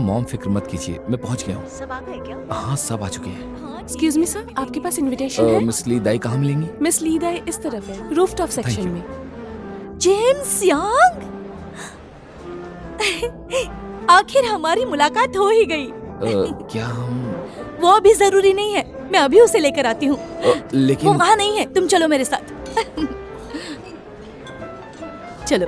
Mom फिक्र मत कीजिए, मैं पहुंच गया हूँ। सब आ गए क्या? हाँ सब आ चुके हैं। एक्सक्यूज मी सर, आपके पास इनविटेशन है? मिस ली दाई कहाँ मिलेंगी? मिस लीदा इस तरफ है, रूफ टॉप सेक्शन you. में। जेम्स यंग, आखिर हमारी मुलाकात हो ही गई। क्या हम वो अभी जरूरी नहीं है, मैं अभी उसे लेकर आती हूँ। वो लेकिन वहाँ नहीं है, तुम चलो मेरे साथ। चलो।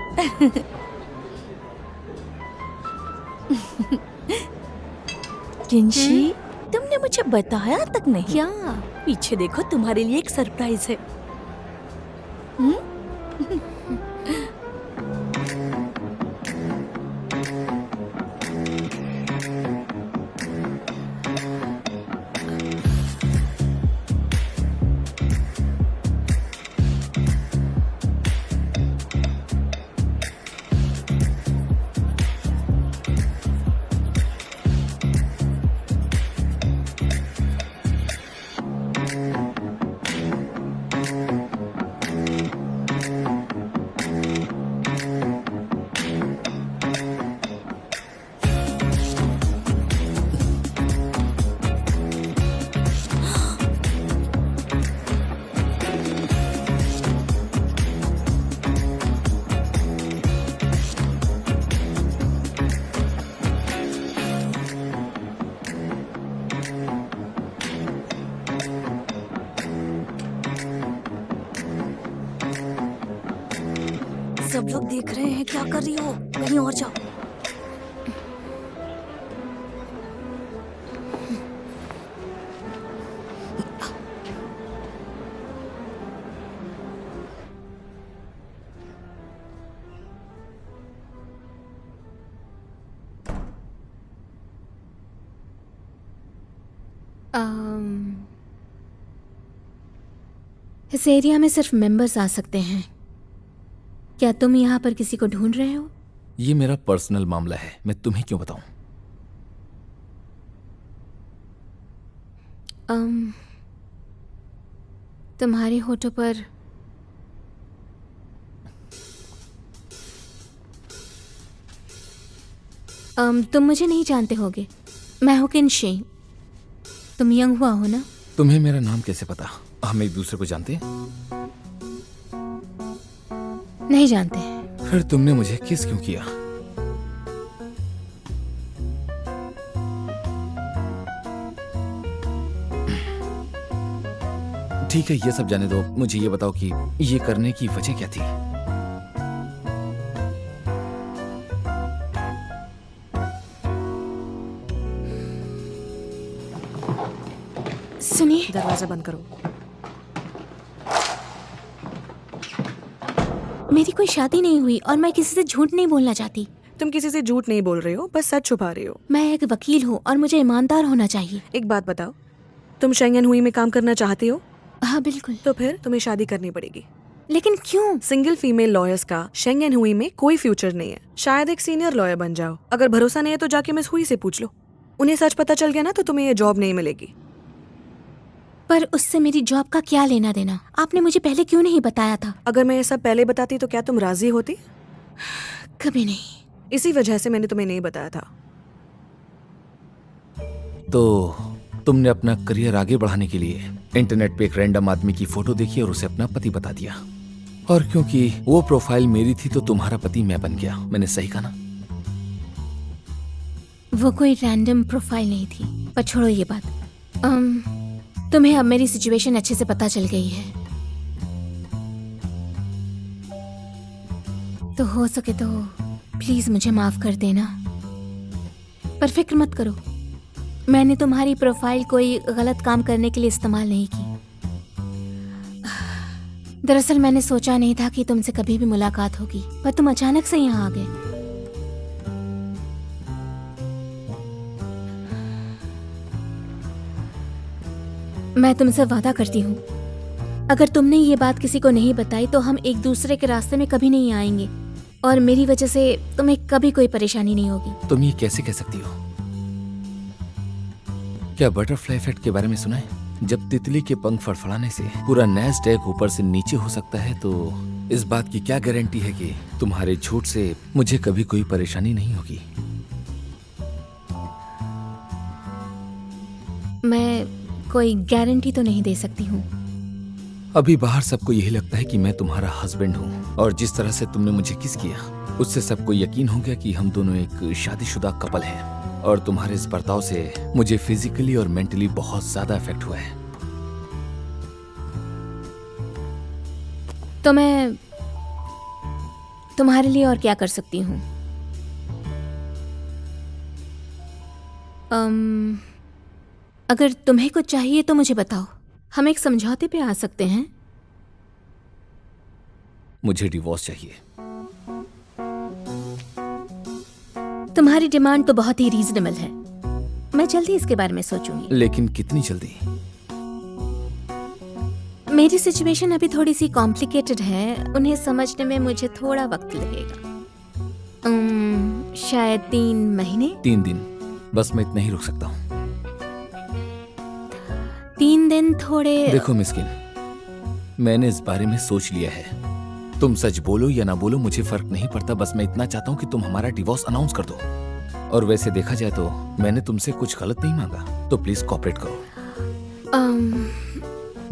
किंशी, तुमने मुझे बताया तक नहीं। क्या? पीछे देखो, तुम्हारे लिए एक सरप्राइज है। सब लोग देख रहे हैं, क्या कर रही हो? कहीं और जाओ। इस एरिया में सिर्फ मेंबर्स आ सकते हैं। क्या तुम यहाँ पर किसी को ढूंढ रहे हो? ये मेरा पर्सनल मामला है, मैं तुम्हें क्यों बताऊं? तुम्हारे होठों पर तुम मुझे नहीं जानते होगे, मैं हूँ किंशी। तुम यंग हुआ हो ना? तुम्हें मेरा नाम कैसे पता? हम एक दूसरे को जानते हैं? नहीं जानते। फिर तुमने मुझे किस क्यों किया? ठीक है, ये सब जाने दो, मुझे ये बताओ कि ये करने की वजह क्या थी? सुनिए, दरवाजा बंद करो। मेरी कोई शादी नहीं हुई और मैं किसी से झूठ नहीं बोलना चाहती। तुम किसी से झूठ नहीं बोल रहे हो, बस सच छुपा रहे हो। मैं एक वकील हूँ और मुझे ईमानदार होना चाहिए। एक बात बताओ, तुम शेंगन हुई में काम करना चाहती हो? हाँ बिल्कुल। तो फिर तुम्हें शादी करनी पड़ेगी। लेकिन क्यों? सिंगल फीमेल लॉयर्स का शेंगन हुई में कोई फ्यूचर नहीं है। शायद एक सीनियर लॉयर बन जाओ। अगर भरोसा नहीं है तो जाके मिस हुई से पूछ लो। उन्हें सच पता चल गया ना तो तुम्हें ये जॉब नहीं मिलेगी। पर उससे मेरी जॉब का क्या लेना देना? आपने मुझे पहले क्यों नहीं बताया था? अगर मैं ये सब पहले बताती तो क्या तुम राजी होती? कभी नहीं। इसी वजह से मैंने तुम्हें नहीं बताया था। तो तुमने अपना करियर आगे बढ़ाने के लिए इंटरनेट पे एक रैंडम आदमी की फोटो देखी और उसे अपना पति बता दिया। और क्योंकि वो प्रोफाइल मेरी थी तो तुम्हारा पति मैं बन गया। मैंने सही कहा ना? वो कोई रैंडम प्रोफाइल नहीं थी। पर छोड़ो ये बात। तुम्हें अब मेरी सिचुएशन अच्छे से पता चल गई है, तो हो सके तो प्लीज मुझे माफ कर देना। पर फिक्र मत करो, मैंने तुम्हारी प्रोफाइल कोई गलत काम करने के लिए इस्तेमाल नहीं की। दरअसल मैंने सोचा नहीं था कि तुमसे कभी भी मुलाकात होगी, पर तुम अचानक से यहाँ आ गए। मैं तुमसे वादा करती हूँ, अगर तुमने ये बात किसी को नहीं बताई तो हम एक दूसरे के रास्ते में कभी नहीं आएंगे और मेरी वजह से तुम्हें कभी कोई परेशानी नहीं होगी। तुम ये कैसे कह सकती हो? क्या बटरफ्लाई इफेक्ट के बारे में सुना है? जब तितली के पंख फड़फड़ाने से पूरा नैस्डैक ऊपर से नीचे हो सकता है, तो इस बात की क्या गारंटी है कि तुम्हारे झूठ से मुझे कभी कोई परेशानी नहीं होगी? मैं कोई गारंटी तो नहीं दे सकती हूँ। अभी बाहर सबको यही लगता है कि मैं तुम्हारा हस्बैंड हूँ, और जिस तरह से तुमने मुझे किस किया उससे सबको यकीन हो गया कि हम दोनों एक शादीशुदा कपल हैं। और तुम्हारे इस बर्ताव से मुझे फिजिकली और मेंटली बहुत ज्यादा इफेक्ट हुआ है। तो मैं तुम्हारे लिए और क्या कर सकती हूँ? अगर तुम्हें कुछ चाहिए तो मुझे बताओ, हम एक समझौते पे आ सकते हैं। मुझे डिवोर्स चाहिए। तुम्हारी डिमांड तो बहुत ही रीजनेबल है, मैं जल्दी इसके बारे में सोचूंगी। लेकिन कितनी जल्दी? मेरी सिचुएशन अभी थोड़ी सी कॉम्प्लिकेटेड है, उन्हें समझने में मुझे थोड़ा वक्त लगेगा। शायद 3 महीने। 3 दिन? बस मैं इतना ही रुक सकता हूँ। 3 दिन थोड़े। देखो मिस्किन, मैंने इस बारे में सोच लिया है। तुम सच बोलो या ना बोलो मुझे फर्क नहीं पड़ता, बस मैं इतना चाहता हूँ कि तुम हमारा डिवोर्स अनाउंस कर दो। और वैसे देखा जाए तो मैंने तुमसे कुछ गलत नहीं मांगा, तो प्लीज कोऑपरेट करो।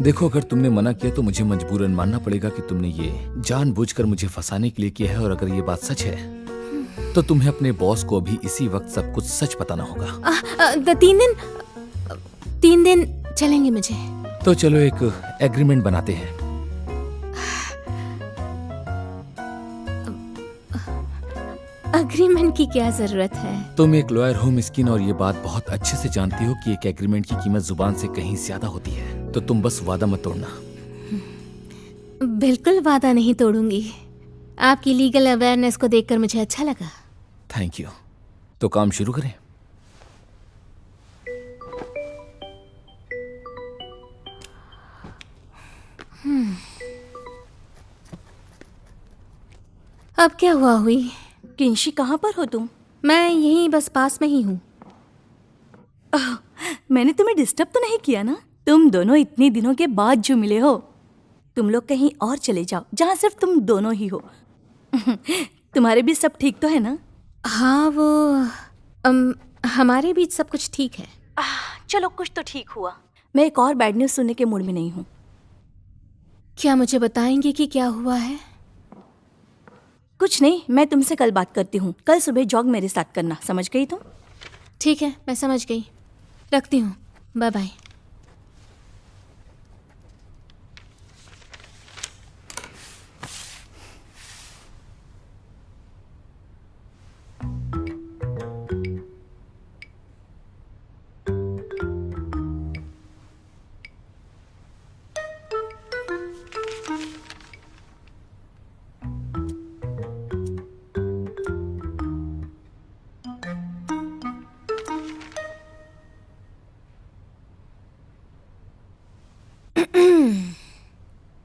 देखो, अगर तुमने मना किया तो मुझे मजबूरन मानना पड़ेगा कि तुमने ये जानबूझकर मुझे फंसाने के लिए किया है। और अगर ये बात सच है तो तुम्हें अपने बॉस को भी इसी वक्त सब कुछ सच बताना होगा। 3 दिन चलेंगे मुझे। तो चलो एक एग्रीमेंट बनाते हैं। अग्रीमेंट की क्या जरूरत है? तुम एक लॉयर हो मिस्किन, और ये बात बहुत अच्छे से जानती हो कि एक एग्रीमेंट की कीमत जुबान से कहीं ज्यादा होती है। तो तुम बस वादा मत तोड़ना। बिल्कुल वादा नहीं तोड़ूंगी। आपकी लीगल अवेयरनेस को देखकर मुझे अच्छा लगा। Thank you. तो काम शुरू करें। अब क्या हुआ हुई? किंशी कहाँ पर हो तुम? मैं यहीं बस पास में ही हूँ। मैंने तुम्हें डिस्टर्ब तो नहीं किया ना? तुम दोनों इतने दिनों के बाद जो मिले हो, तुम लोग कहीं और चले जाओ जहाँ सिर्फ तुम दोनों ही हो। तुम्हारे बीच सब ठीक तो है ना? हाँ, वो हमारे बीच सब कुछ ठीक है। चलो, कुछ तो ठीक हुआ। मैं एक और बैड न्यूज़ सुनने के मूड में नहीं हूँ। क्या मुझे बताएंगे कि क्या हुआ है? कुछ नहीं, मैं तुमसे कल बात करती हूँ। कल सुबह जॉग मेरे साथ करना, समझ गई तुम? ठीक है, मैं समझ गई। रखती हूँ, बाय बाय।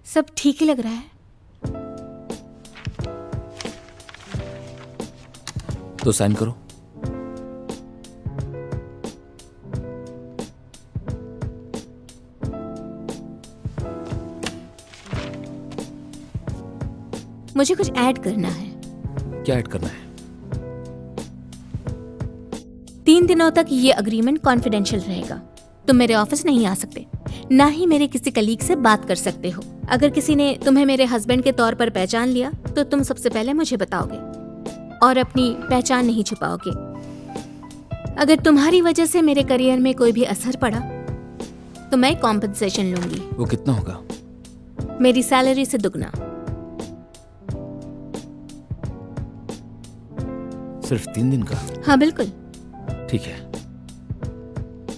सब ठीक ही लग रहा है। तो साइन करो। मुझे कुछ ऐड करना है। क्या ऐड करना है? 3 दिनों तक ये अग्रीमेंट कॉन्फिडेंशियल रहेगा। तुम मेरे ऑफिस नहीं आ सकते, ना ही मेरे किसी कलीग से बात कर सकते हो। अगर किसी ने तुम्हें मेरे हस्बैंड के तौर पर पहचान लिया तो तुम सबसे पहले मुझे बताओगे और अपनी पहचान नहीं छुपाओगे। अगर तुम्हारी वजह से मेरे करियर में कोई भी असर पड़ा तो मैं कॉम्पनसेशन लूंगी। वो कितना होगा? मेरी सैलरी से दुगना। सिर्फ 3 दिन का? हाँ बिल्कुल। ठीक है।